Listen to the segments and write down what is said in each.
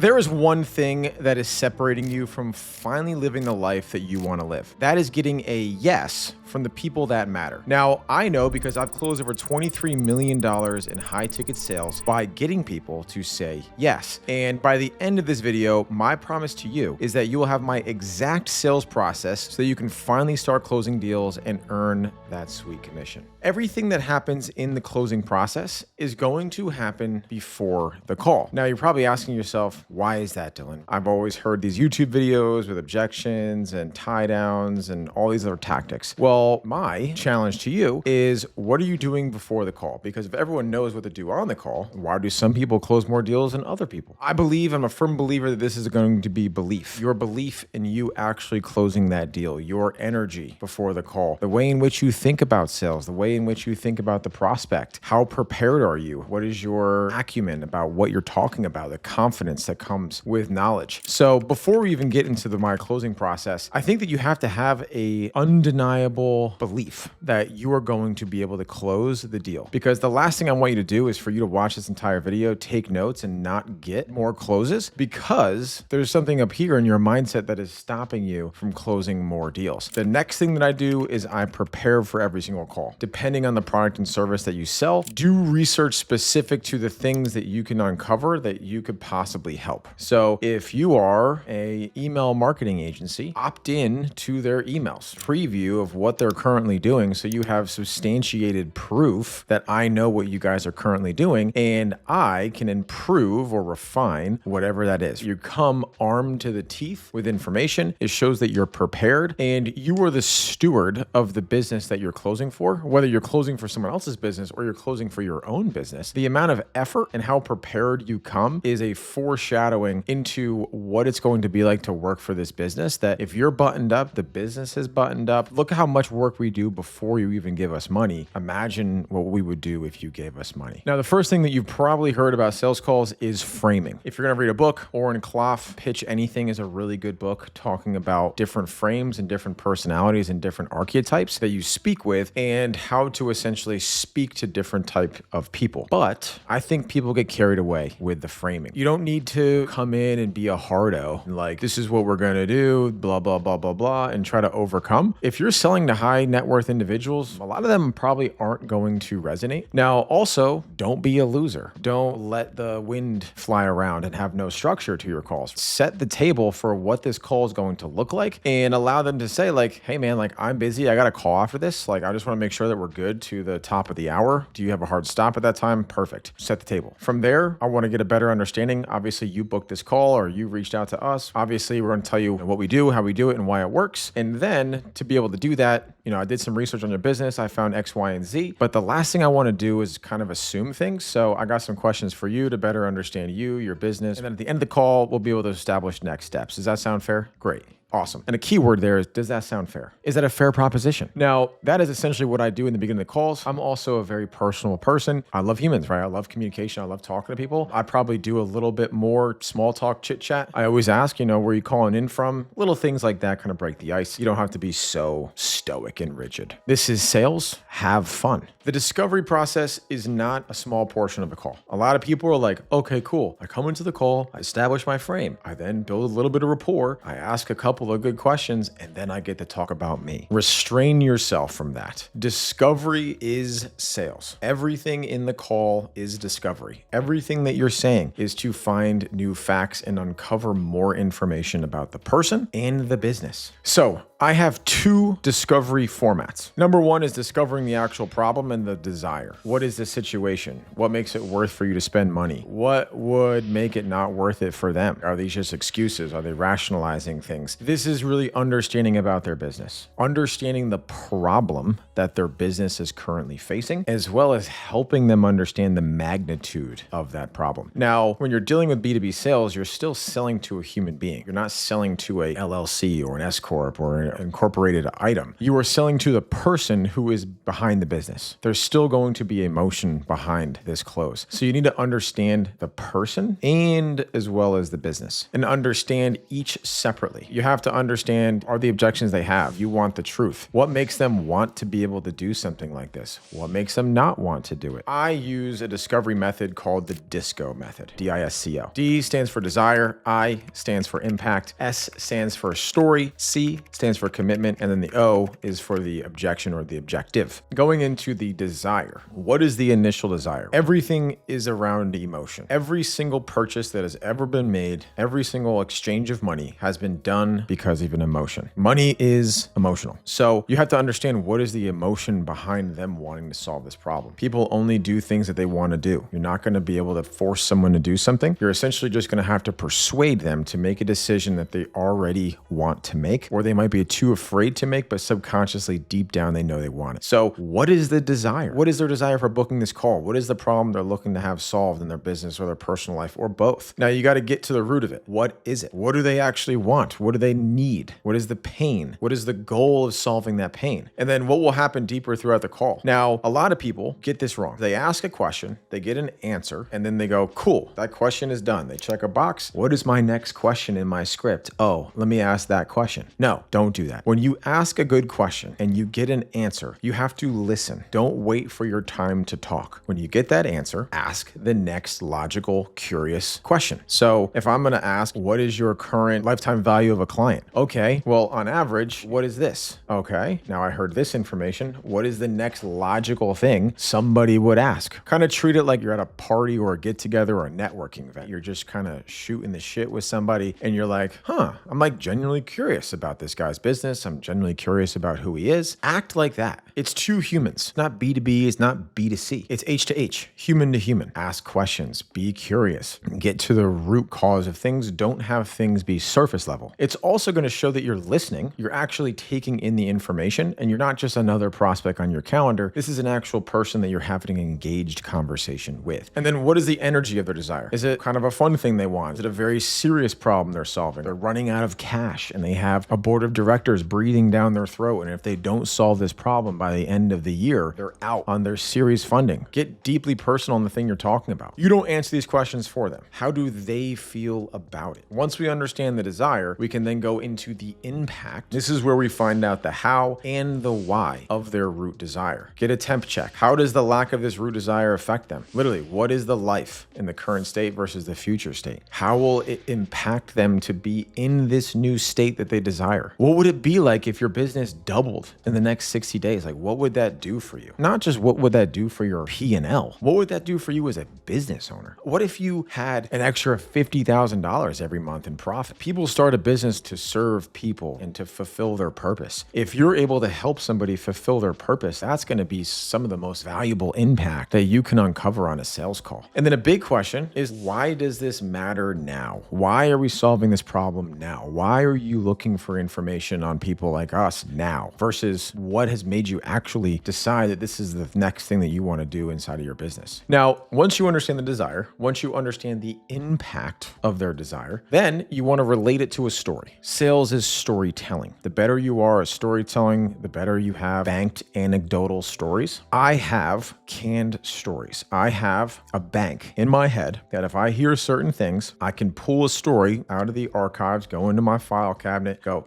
There is one thing that is separating you from finally living the life that you want to live. That is getting a yes from the people that matter. Now, I know because I've closed over $23 million in high ticket sales by getting people to say yes. And by the end of this video, my promise to you is that you will have my exact sales process so you can finally start closing deals and earn that sweet commission. Everything that happens in the closing process is going to happen before the call. Now, you're probably asking yourself, why is that, Dylan? I've always heard these YouTube videos with objections and tie downs and all these other tactics. Well, my challenge to you is, what are you doing before the call? Because if everyone knows what to do on the call, why do some people close more deals than other people? I'm a firm believer that this is going to be belief. Your belief in you actually closing that deal, your energy before the call, the way in which you think about sales, the way in which you think about the prospect. How prepared are you? What is your acumen about what you're talking about, the confidence that comes with knowledge? So before we even get into my closing process, I think that you have to have a undeniable belief that you are going to be able to close the deal. Because the last thing I want you to do is for you to watch this entire video, take notes, and not get more closes, because there's something up here in your mindset that is stopping you from closing more deals. The next thing that I do is I prepare for every single call. Depending on the product and service that you sell, do research specific to the things that you can uncover that you could possibly help. So if you are an email marketing agency, opt in to their emails, preview of what they're currently doing, so you have substantiated proof that I know what you guys are currently doing and I can improve or refine whatever that is. You come armed to the teeth with information. It shows that you're prepared and you are the steward of the business that you're closing for, whether you're closing for someone else's business or you're closing for your own business. The amount of effort and how prepared you come is a foreshadowing into what it's going to be like to work for this business, that if you're buttoned up, the business is buttoned up. Look at how much work we do before you even give us money. Imagine what we would do if you gave us money. Now, the first thing that you've probably heard about sales calls is framing. If you're going to read a book, Oren Klaff, Pitch Anything is a really good book talking about different frames and different personalities and different archetypes that you speak with and how to essentially speak to different type of people. But I think people get carried away with the framing. You don't need to come in and be a hardo and like, this is what we're going to do, blah, blah, blah, blah, blah, and try to overcome. If you're selling to high net worth individuals, a lot of them probably aren't going to resonate. Now, also, don't be a loser. Don't let the wind fly around and have no structure to your calls. Set the table for what this call is going to look like and allow them to say like, hey man, like I'm busy. I got a call after this. Like, I just want to make sure that we're good to the top of the hour. Do you have a hard stop at that time? Perfect. Set the table. From there, I want to get a better understanding. Obviously, you booked this call or you reached out to us. Obviously, we're going to tell you what we do, how we do it, and why it works. And then to be able to do that, I did some research on your business. I found X, Y, and Z. But the last thing I want to do is kind of assume things. So I got some questions for you to better understand you, your business. And then at the end of the call, we'll be able to establish next steps. Does that sound fair? Great. Awesome. And a key word there is, does that sound fair? Is that a fair proposition? Now, that is essentially what I do in the beginning of the calls. I'm also a very personal person. I love humans, right? I love communication. I love talking to people. I probably do a little bit more small talk, chit chat. I always ask, where are you calling in from? Little things like that kind of break the ice. You don't have to be so stoic and rigid. This is sales. Have fun. The discovery process is not a small portion of the call. A lot of people are like, okay, cool. I come into the call. I establish my frame. I then build a little bit of rapport. I ask a couple of good questions, and then I get to talk about me. Restrain yourself from that. Discovery is sales. Everything in the call is discovery. Everything that you're saying is to find new facts and uncover more information about the person and the business. So I have two discovery formats. Number one is discovering the actual problem and the desire. What is the situation? What makes it worth for you to spend money? What would make it not worth it for them? Are these just excuses? Are they rationalizing things? This is really understanding about their business, understanding the problem that their business is currently facing, as well as helping them understand the magnitude of that problem. Now, when you're dealing with B2B sales, you're still selling to a human being. You're not selling to a LLC or an S Corp or an incorporated item. You are selling to the person who is behind the business. There's still going to be emotion behind this close. So you need to understand the person and as well as the business and understand each separately. You have to understand, are the objections they have? You want the truth. What makes them want to be able able to do something like this? What makes them not want to do it? I use a discovery method called the DISCO method, D-I-S-C-O. D stands for desire, I stands for impact, S stands for story, C stands for commitment, and then the O is for the objection or the objective. Going into the desire, what is the initial desire? Everything is around emotion. Every single purchase that has ever been made, every single exchange of money has been done because of an emotion. Money is emotional. So you have to understand what is the emotion behind them wanting to solve this problem. People only do things that they want to do. You're not going to be able to force someone to do something. You're essentially just going to have to persuade them to make a decision that they already want to make, or they might be too afraid to make, but subconsciously deep down they know they want it. So what is the desire? What is their desire for booking this call? What is the problem they're looking to have solved in their business or their personal life or both? Now you got to get to the root of it. What is it? What do they actually want? What do they need? What is the pain? What is the goal of solving that pain? And then what will happen deeper throughout the call? Now, a lot of people get this wrong. They ask a question, they get an answer, and then they go, cool, that question is done. They check a box. What is my next question in my script? Oh, let me ask that question. No, don't do that. When you ask a good question and you get an answer, you have to listen. Don't wait for your time to talk. When you get that answer, ask the next logical, curious question. So if I'm going to ask, what is your current lifetime value of a client? Okay, well, on average, what is this? Okay, now I heard this information. What is the next logical thing somebody would ask? Kind of treat it like you're at a party or a get together or a networking event. You're just kind of shooting the shit with somebody and you're like, I'm like genuinely curious about this guy's business. I'm genuinely curious about who he is. Act like that. It's two humans, not B2B, it's not B2C. It's H to H, human to human. Ask questions, be curious, get to the root cause of things. Don't have things be surface level. It's also going to show that you're listening. You're actually taking in the information and you're not just another prospect on your calendar. This is an actual person that you're having an engaged conversation with. And then what is the energy of their desire? Is it kind of a fun thing they want? Is it a very serious problem they're solving? They're running out of cash and they have a board of directors breathing down their throat. And if they don't solve this problem by the end of the year, they're out on their series funding. Get deeply personal on the thing you're talking about. You don't answer these questions for them. How do they feel about it? Once we understand the desire, we can then go into the impact. This is where we find out the how and the why of their root desire. Get a temp check. How does the lack of this root desire affect them? Literally, what is the life in the current state versus the future state? How will it impact them to be in this new state that they desire? What would it be like if your business doubled in the next 60 days? Like, what would that do for you? Not just what would that do for your P&L? What would that do for you as a business owner? What if you had an extra $50,000 every month in profit? People start a business to serve people and to fulfill their purpose. If you're able to help somebody fulfill their purpose, that's going to be some of the most valuable impact that you can uncover on a sales call. And then a big question is, why does this matter now? Why are we solving this problem now? Why are you looking for information on people like us now versus what has made you actually decide that this is the next thing that you want to do inside of your business? Now, once you understand the desire, once you understand the impact of their desire, then you want to relate it to a story. Sales is storytelling. The better you are at storytelling, the better you have banked anecdotal stories. I have canned stories. I have a bank in my head that if I hear certain things, I can pull a story out of the archives, go into my file cabinet, go,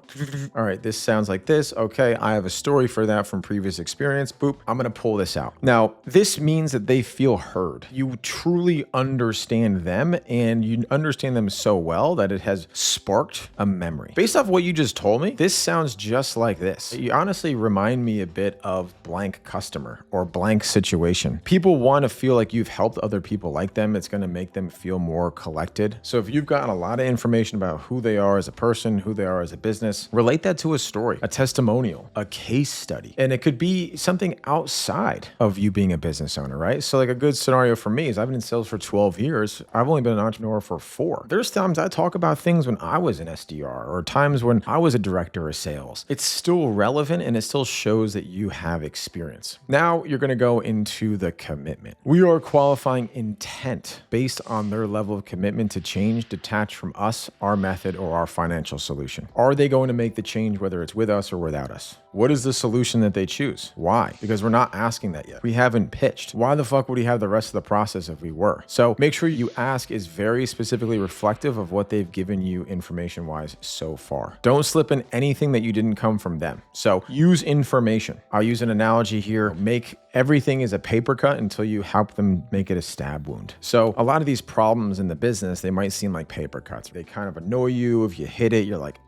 all right, this sounds like this. Okay, I have a story for that from previous experience. Boop, I'm going to pull this out. Now, this means that they feel heard. You truly understand them and you understand them so well that it has sparked a memory. Based off what you just told me, this sounds just like this. You honestly remind me a bit of blank customer or blank situation. People want to feel like you've helped other people like them. It's going to make them feel more collected. So if you've gotten a lot of information about who they are as a person, who they are as a business, relate that to a story, a testimonial, a case study. And it could be something outside of you being a business owner, right? So like a good scenario for me is I've been in sales for 12 years. I've only been an entrepreneur for 4. There's times I talk about things when I was an SDR or times when I was a director of sales. It's still relevant and it still shows that you have experience. Now you're going to go into the commitment. We are qualifying intent based on their level of commitment to change, detached from us, our method, or our financial solution. Are they going to make the change whether it's with us or without us? What is the solution that they choose? Why? Because we're not asking that yet. We haven't pitched. Why the fuck would he have the rest of the process if we were? So make sure you ask is very specifically reflective of what they've given you information-wise so far. Don't slip in anything that you didn't come from them. So use information conversation. I'll use an analogy here. Make everything is a paper cut until you help them make it a stab wound. So a lot of these problems in the business, they might seem like paper cuts. They kind of annoy you. If you hit it, you're like,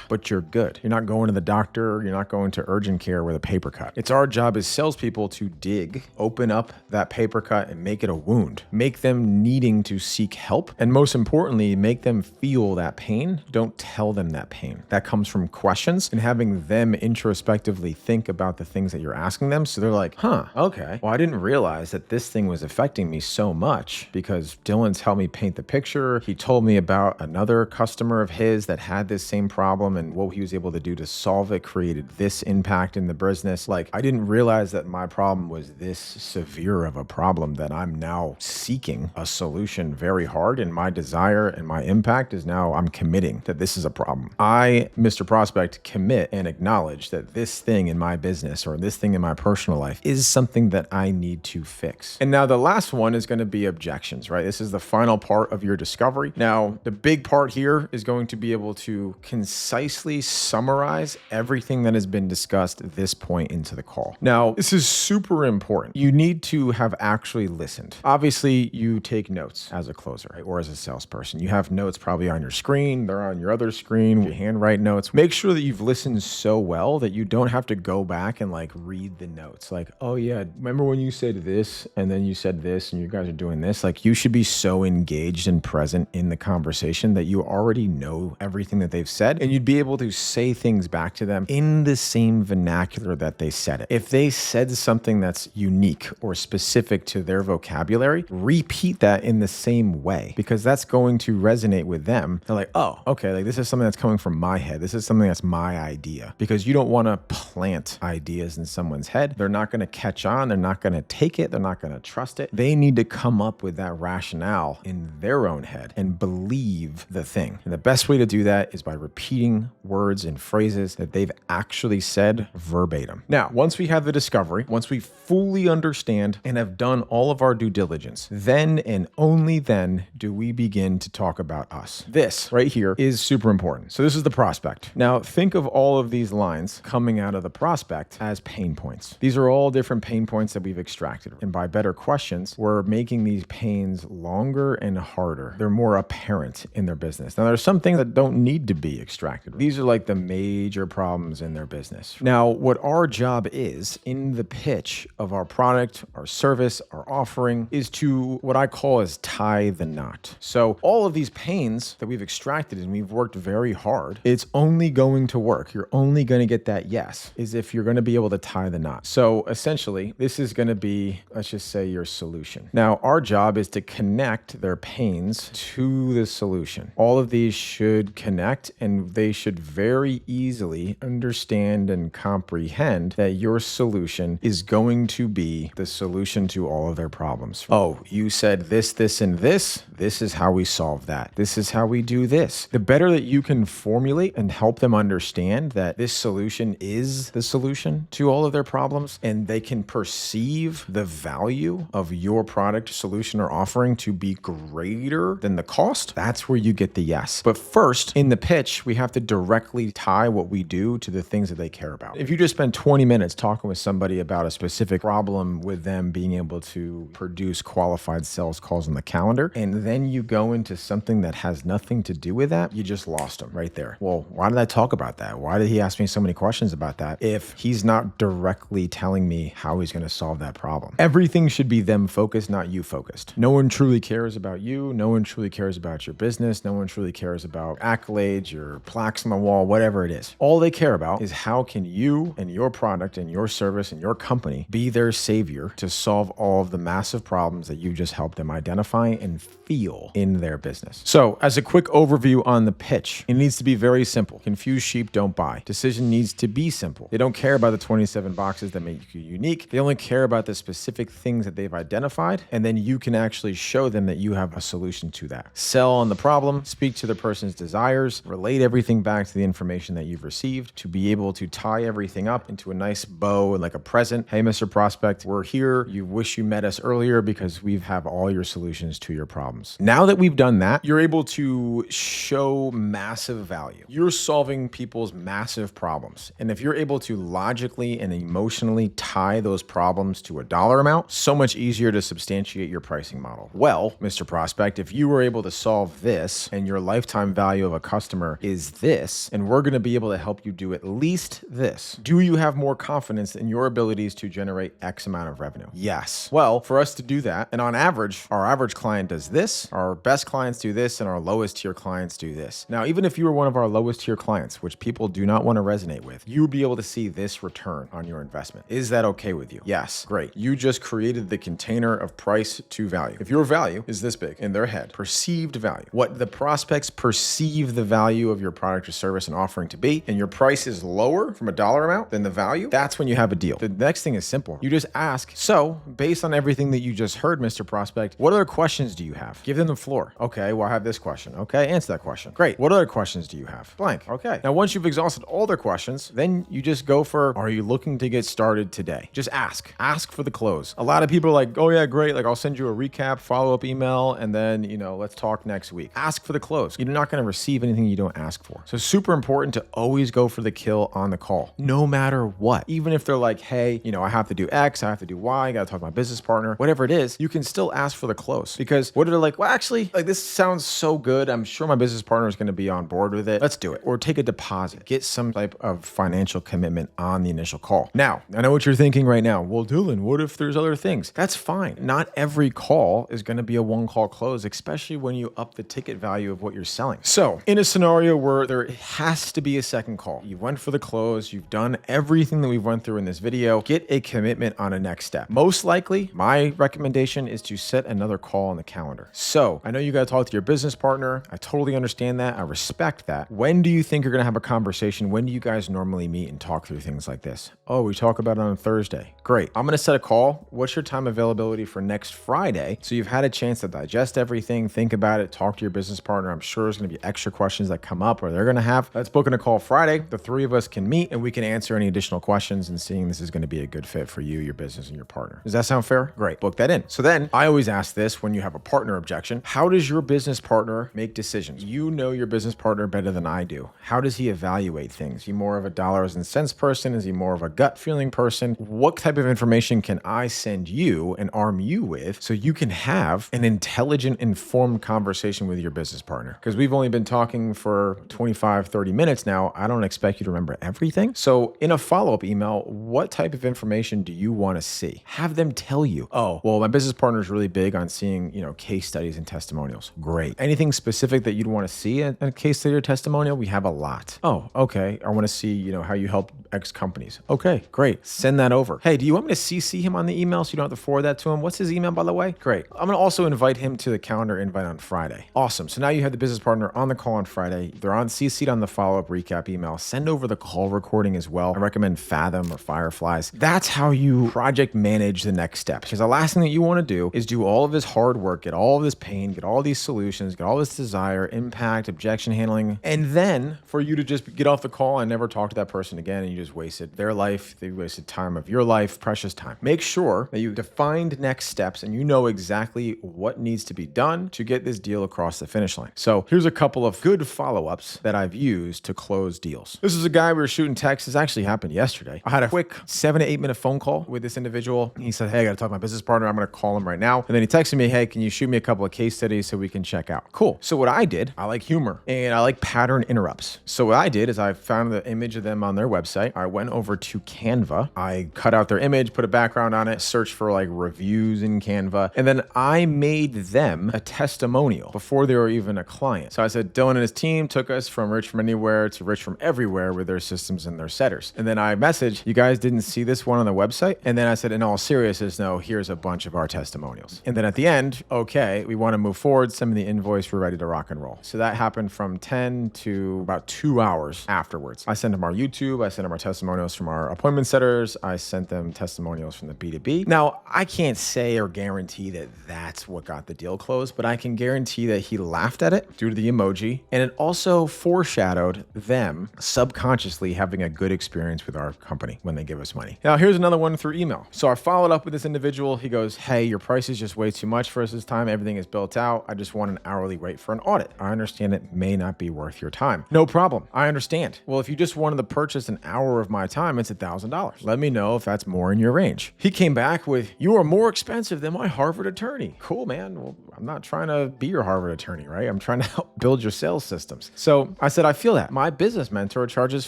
but you're good. You're not going to the doctor. You're not going to urgent care with a paper cut. It's our job as salespeople to dig, open up that paper cut and make it a wound. Make them needing to seek help. And most importantly, make them feel that pain. Don't tell them that pain. That comes from questions and having them introspectively think about the things that you're asking them. So they're like, okay, well, I didn't realize that this thing was affecting me so much because Dylan's helped me paint the picture. He told me about another customer of his that had this same problem and what he was able to do to solve it created this impact in the business. Like, I didn't realize that my problem was this severe of a problem that I'm now seeking a solution very hard. And my desire and my impact is now I'm committing that this is a problem. I, Mr. Prospect, commit and acknowledge that this thing in my business or this thing in my personal life is something that I need to fix. And now the last one is going to be objections, right? This is the final part of your discovery. Now, the big part here is going to be able to concisely summarize everything that has been discussed at this point into the call. Now, this is super important. You need to have actually listened. Obviously, you take notes as a closer, right? Or as a salesperson. You have notes probably on your screen. They're on your other screen. You handwrite notes. Make sure that you've listened so well that you don't have to go back and like read the notes. Like, oh yeah, remember when you said this and then you said this and you guys are doing this? Like, you should be so engaged and present in the conversation that you already know everything that they've said and you'd be able to say things back to them in the same vernacular that they said it. If they said something that's unique or specific to their vocabulary, repeat that in the same way because that's going to resonate with them. They're like, oh, okay, like this is something that's coming from my head. This is something that's my idea, because you don't want to plant ideas in someone's head. They're not going to catch on. They're not going to take it. They're not going to trust it. They need to come up with that rationale in their own head and believe the thing. And the best way to do that is by repeating words and phrases that they've actually said verbatim. Now, once we have the discovery, once we fully understand and have done all of our due diligence, then and only then do we begin to talk about us. This right here is super important. So this is the prospect. Now, think of all of these lines coming out of the prospect as pain points. These are all different pain points that we've extracted. And by better questions, we're making these pains longer and harder. They're more apparent in their business. Now, there's some things that don't need to be extracted. These are like the major problems in their business. Now, what our job is in the pitch of our product, our service, our offering is to what I call as tie the knot. So all of these pains that we've extracted and we've worked very hard, it's only going to work. You're only going to get that yes is if you're going to be able to tie the knot. So essentially, this is going to be, let's just say, your solution. Now, our job is to connect their pains to the solution. All of these should connect and they should very easily understand and comprehend that your solution is going to be the solution to all of their problems. Oh, you said this, this, and this. This is how we solve that. This is how we do this. The better that you can formulate and help them understand that this solution is the solution to all of their problems, and they can perceive the value of your product, solution, or offering to be greater than the cost, that's where you get the yes. But first, in the pitch, we have to directly tie what we do to the things that they care about. If you just spend 20 minutes talking with somebody about a specific problem with them being able to produce qualified sales calls on the calendar, and then you go into something that has nothing to do with that, you just lost them right there. Well, why did I talk about that? Why did he ask me so many questions about that if he's not directly telling me how he's going to solve that problem? Everything should be them focused, not you focused. No one truly cares about you. No one truly cares about your business. No one truly cares about accolades, your plaques on the wall, whatever it is. All they care about is how can you and your product and your service and your company be their savior to solve all of the massive problems that you just helped them identify and feel in their business. So as a quick overview on the pitch, it needs to be very simple. Confused sheep don't buy. Decision needs to be simple. They don't care about the 27 boxes that make you unique. They only care about the specific things that they've identified, and then you can actually show them that you have a solution to that. Sell on the problem, speak to the person's desires, relate everything back to the information that you've received to be able to tie everything up into a nice bow and like a present. Hey, Mr. Prospect, we're here. You wish you met us earlier because we have all your solutions to your problems. Now that we've done that, you're able to show massive value. You're solving people's massive problems. And if you're able to logically logically and emotionally tie those problems to a dollar amount, so much easier to substantiate your pricing model. Well, Mr. Prospect, if you were able to solve this and your lifetime value of a customer is this, and we're going to be able to help you do at least this, do you have more confidence in your abilities to generate X amount of revenue? Yes. Well, for us to do that, and on average, our average client does this, our best clients do this, and our lowest tier clients do this. Now, even if you were one of our lowest tier clients, which people do not want to resonate with, you would be able to see this return on your investment. Is that okay with you? Yes. Great. You just created the container of price to value. If your value is this big in their head, perceived value, what the prospects perceive the value of your product or service and offering to be, and your price is lower from a dollar amount than the value, that's when you have a deal. The next thing is simple. You just ask, so based on everything that you just heard, Mr. Prospect, what other questions do you have? Give them the floor. Okay, well, I have this question. Okay, answer that question. Great. What other questions do you have? Blank. Okay. Now, once you've exhausted all their questions, then you just go for, are you looking to get started today? Just ask. Ask for the close. A lot of people are like, oh yeah, great. Like I'll send you a recap, follow-up email, and then, let's talk next week. Ask for the close. You're not going to receive anything you don't ask for. So super important to always go for the kill on the call, no matter what. Even if they're like, hey, I have to do X, I have to do Y, I got to talk to my business partner, whatever it is, you can still ask for the close. Because what if they're like, well, actually, like this sounds so good. I'm sure my business partner is going to be on board with it. Let's do it. Or take a deposit. Get some type of financial commitment on the initial call. Now, I know what you're thinking right now. Well, Dylan, what if there's other things? That's fine. Not every call is going to be a one-call close, especially when you up the ticket value of what you're selling. So in a scenario where there has to be a second call, you went for the close, you've done everything that we've run through in this video, get a commitment on a next step. Most likely, my recommendation is to set another call on the calendar. So I know you got to talk to your business partner. I totally understand that. I respect that. When do you think you're going to have a conversation? When do you guys normally meet and talk through things like this? Oh, we talk about it on Thursday. Great. I'm going to set a call. What's your time availability for next Friday? So you've had a chance to digest everything, think about it, talk to your business partner. I'm sure there's going to be extra questions that come up or they're going to have. Let's book in a call Friday. The three of us can meet and we can answer any additional questions and seeing this is going to be a good fit for you, your business, and your partner. Does that sound fair? Great. Book that in. So then I always ask this when you have a partner objection. How does your business partner make decisions? You know your business partner better than I do. How does he evaluate things? Is he more of a dollars and cents person? Is he more of a gut feeling person? What type of information can I send you and arm you with so you can have an intelligent, informed conversation with your business partner? Because we've only been talking for 25, 30 minutes now. I don't expect you to remember everything. So in a follow-up email, what type of information do you want to see? Have them tell you, oh, well, my business partner is really big on seeing, case studies and testimonials. Great. Anything specific that you'd want to see in a case study or testimonial? We have a lot. Oh, okay. I want to see, how you help X companies. Okay, great. Send that over. Hey, do you want me to CC him on the email so you don't have to forward that to him? What's his email, by the way? Great. I'm going to also invite him to the calendar invite on Friday. Awesome. So now you have the business partner on the call on Friday. They're on CC'd on the follow-up recap email. Send over the call recording as well. I recommend Fathom or Fireflies. That's how you project manage the next step. Because the last thing that you want to do is do all of this hard work, get all of this pain, get all these solutions, get all this desire, impact, objection handling, and then for you to just get off the call and never talk to that person again, and you just wasted their life, they wasted time of your life, precious time. Make sure that you defined next steps and you know exactly what needs to be done to get this deal across the finish line. So here's a couple of good follow-ups that I've used to close deals. This is a guy we were shooting texts. This actually happened yesterday. I had a quick 7 to 8 minute phone call with this individual. He said, hey, I got to talk to my business partner. I'm going to call him right now. And then he texted me, hey, can you shoot me a couple of case studies so we can check out? Cool. So what I did, I like humor and I like pattern interrupts. So what I did is I found the image of them on their website. I went over to Canva. I cut out their image, put a background on it, searched for like reviews in Canva. And then I made them a testimonial before they were even a client. So I said, Dylan and his team took us from rich from anywhere to rich from everywhere with their systems and their setters. And then I messaged, you guys didn't see this one on the website? And then I said, in all seriousness, no, here's a bunch of our testimonials. And then at the end, okay, we want to move forward. Send me the invoice. We're ready to rock and roll. So that happened from 10 to about 2 hours afterwards. I sent them our YouTube. I sent them our testimonials from our appointment setters. I sent them testimonials from the B2B. Now, I can't say or guarantee that that's what got the deal closed, but I can guarantee that he laughed at it due to the emoji. And it also foreshadowed them subconsciously having a good experience with our company when they give us money. Now, here's another one through email. So I followed up with this individual. He goes, hey, your price is just way too much for us this time. Everything is built out. I just want an hourly rate for an audit. I understand it may not be worth your time. No problem. I understand. Well, if you just wanted to purchase an hour of my my time, it's $1,000. Let me know if that's more in your range. He came back with, you are more expensive than my Harvard attorney. Cool, man. Well, I'm not trying to be your Harvard attorney, right? I'm trying to help build your sales systems. So I said, I feel that. My business mentor charges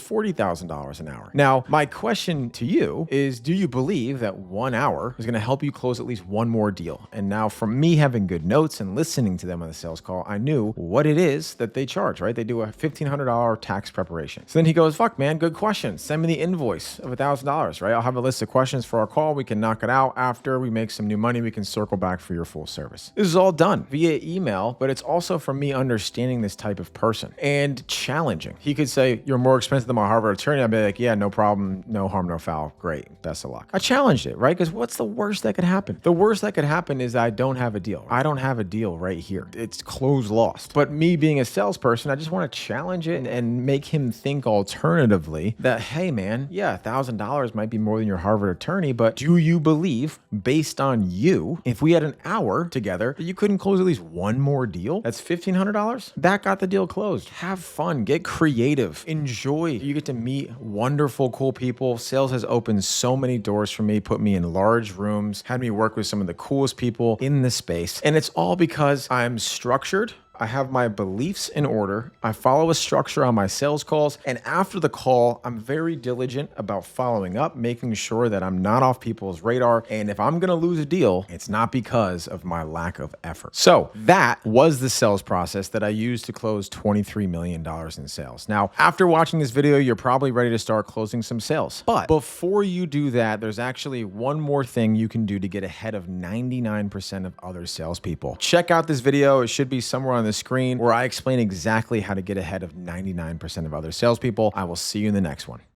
$40,000 an hour. Now, my question to you is, do you believe that 1 hour is going to help you close at least one more deal? And now from me having good notes and listening to them on the sales call, I knew what it is that they charge, right? They do a $1,500 tax preparation. So then he goes, fuck, man, good question. Send me the invoice of $1,000, right? I'll have a list of questions for our call. We can knock it out. After we make some new money, we can circle back for your full service. This is all done via email, but it's also from me understanding this type of person and challenging. He could say, you're more expensive than my Harvard attorney. I'd be like, yeah, no problem. No harm, no foul. Great. Best of luck. I challenged it, right? Because what's the worst that could happen? The worst that could happen is I don't have a deal. I don't have a deal right here. It's closed lost. But me being a salesperson, I just want to challenge it and make him think alternatively that, hey man, yeah, $1,000 might be more than your Harvard attorney, but do you believe, based on you, if we had an hour together, that you couldn't close at least one more deal? That's $1,500. That got the deal closed. Have fun, get creative, enjoy. You get to meet wonderful, cool people. Sales has opened so many doors for me, put me in large rooms, had me work with some of the coolest people in the space. And it's all because I'm structured. I have my beliefs in order. I follow a structure on my sales calls. And after the call, I'm very diligent about following up, making sure that I'm not off people's radar. And if I'm going to lose a deal, it's not because of my lack of effort. So that was the sales process that I used to close $23 million in sales. Now, after watching this video, you're probably ready to start closing some sales. But before you do that, there's actually one more thing you can do to get ahead of 99% of other salespeople. Check out this video. It should be somewhere on the screen where I explain exactly how to get ahead of 99% of other salespeople. I will see you in the next one.